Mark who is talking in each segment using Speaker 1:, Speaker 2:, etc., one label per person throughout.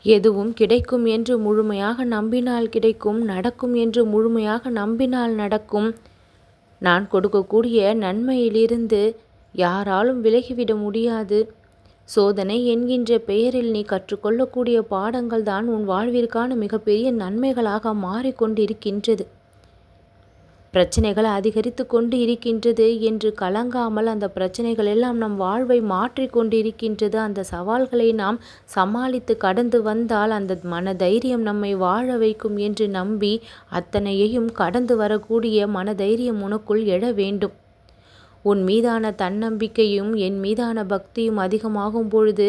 Speaker 1: எதுவும் கிடைக்கும் என்று முழுமையாக நம்பினால் கிடைக்கும், நடக்கும் என்று முழுமையாக நம்பினால் நடக்கும். நான் கொடுக்கக்கூடிய நன்மையிலிருந்து யாராலும் விலகிவிட முடியாது. சோதனை என்கின்ற பெயரில் நீ கற்றுக்கொள்ளக்கூடிய பாடங்கள் தான் உன் வாழ்விற்கான மிகப்பெரிய நன்மைகளாக மாறிக்கொண்டிருக்கின்றது. பிரச்சனைகள் அதிகரித்து கொண்டு இருக்கின்றது என்று கலங்காமல், அந்த பிரச்சனைகள் எல்லாம் நம் வாழ்வை மாற்றி கொண்டிருக்கின்றது. அந்த சவால்களை நாம் சமாளித்து கடந்து வந்தால் அந்த மனதைரியம் நம்மை வாழ வைக்கும் என்று நம்பி அத்தனையையும் கடந்து வரக்கூடிய மனதைரியம் உனக்குள் எழ வேண்டும். உன் மீதான தன்னம்பிக்கையும் என் மீதான பக்தியும் அதிகமாகும் பொழுது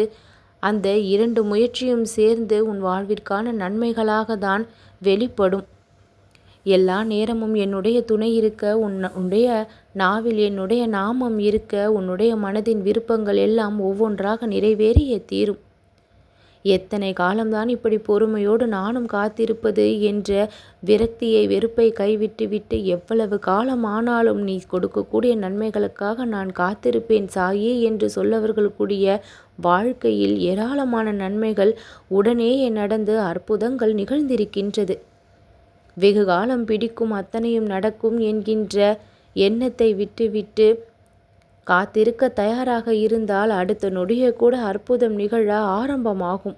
Speaker 1: அந்த 2 முயற்சியும் சேர்ந்து உன் வாழ்விற்கான நன்மைகளாக தான் வெளிப்படும். எல்லா நேரமும் என்னுடைய துணை இருக்க, உன்னுடைய நாவில் என்னுடைய நாமம் இருக்க, உன்னுடைய மனதின் விருப்பங்கள் எல்லாம் ஒவ்வொன்றாக நிறைவேறியே தீரும். எத்தனை காலம்தான் இப்படி பொறுமையோடு நானும் காத்திருப்பது என்ற விரக்தியை, வெறுப்பை கைவிட்டு விட்டு எவ்வளவு காலம் ஆனாலும் நீ கொடுக்கக்கூடிய நன்மைகளுக்காக நான் காத்திருப்பேன் சாயி என்று சொல்லவர்களுக்குரிய வாழ்க்கையில் ஏராளமான நன்மைகள் உடனேயே நடந்து அற்புதங்கள் நிகழ்ந்திருக்கின்றது. வெகு காலம் பிடிக்கும், அத்தனையும் நடக்கும் என்கின்ற எண்ணத்தை விட்டுவிட்டு காத்திருக்க தயாராக இருந்தால் அடுத்த நொடியே கூட அற்புதம் நிகழ ஆரம்பமாகும்.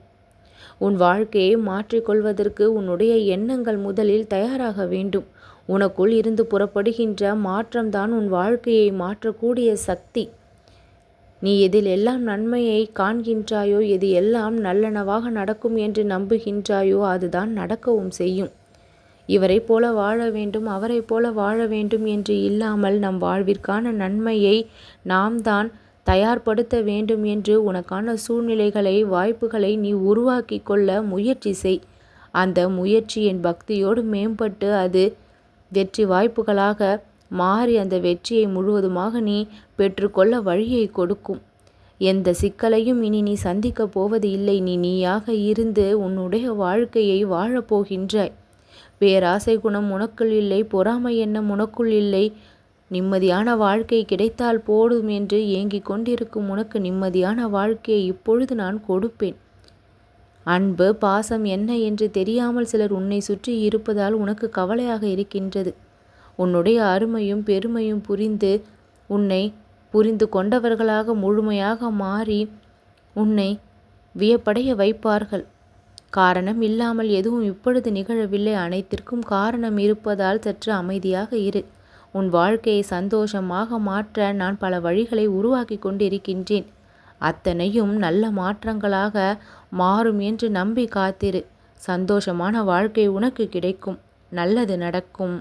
Speaker 1: உன் வாழ்க்கையை மாற்றிக்கொள்வதற்கு உன்னுடைய எண்ணங்கள் முதலில் தயாராக வேண்டும். உனக்குள் இருந்து புறப்படுகின்ற மாற்றம்தான் உன் வாழ்க்கையை மாற்றக்கூடிய சக்தி. நீ எதில் எல்லாம் நன்மையை காண்கின்றாயோ, எது எல்லாம் நல்லனவாக நடக்கும் என்று நம்புகின்றாயோ அதுதான் நடக்கவும் செய்யும். இவரை போல வாழ வேண்டும், அவரை போல வாழ வேண்டும் என்று இல்லாமல் நம் வாழ்விற்கான நன்மையை நாம் தான் தயார்படுத்த வேண்டும் என்று உனக்கான சூழ்நிலைகளை, வாய்ப்புகளை நீ உருவாக்கி கொள்ள முயற்சி செய். அந்த முயற்சியின் பக்தியோடு மேம்பட்டு அது வெற்றி வாய்ப்புகளாக மாறி அந்த வெற்றியை முழுவதுமாக நீ பெற்றுக்கொள்ள வழியை கொடுக்கும். எந்த சிக்கலையும் இனி நீ சந்திக்கப் போவது இல்லை. நீ நீயாக இருந்து உன்னுடைய வாழ்க்கையை வாழப்போகின்றாய். பேராசை குணம் உனக்குள் இல்லை, பொறாமை எண்ணம் உனக்குள் இல்லை. நிம்மதியான வாழ்க்கை கிடைத்தால் போடும் என்று ஏங்கிக் கொண்டிருக்கும் உனக்கு நிம்மதியான வாழ்க்கையை இப்பொழுது நான் கொடுப்பேன். அன்பு, பாசம் என்ன என்று தெரியாமல் சிலர் உன்னை சுற்றி இருப்பதால் உனக்கு கவலையாக இருக்கின்றது. உன்னுடைய அருமையும் பெருமையும் புரிந்து உன்னை புரிந்து கொண்டவர்களாக முழுமையாக மாறி உன்னை வியப்படைய வைப்பார்கள். காரணம் இல்லாமல் எதுவும் இப்பொழுது நிகழவில்லை. அனைத்திற்கும் காரணம் இருப்பதால் சற்று அமைதியாக இரு. உன் வாழ்க்கையை சந்தோஷமாக மாற்ற நான் பல வழிகளை உருவாக்கி கொண்டிருக்கின்றேன். அத்தனையும் நல்ல மாற்றங்களாக மாறும் என்று நம்பி காத்திரு. சந்தோஷமான வாழ்க்கை உனக்கு கிடைக்கும். நல்லது நடக்கும்.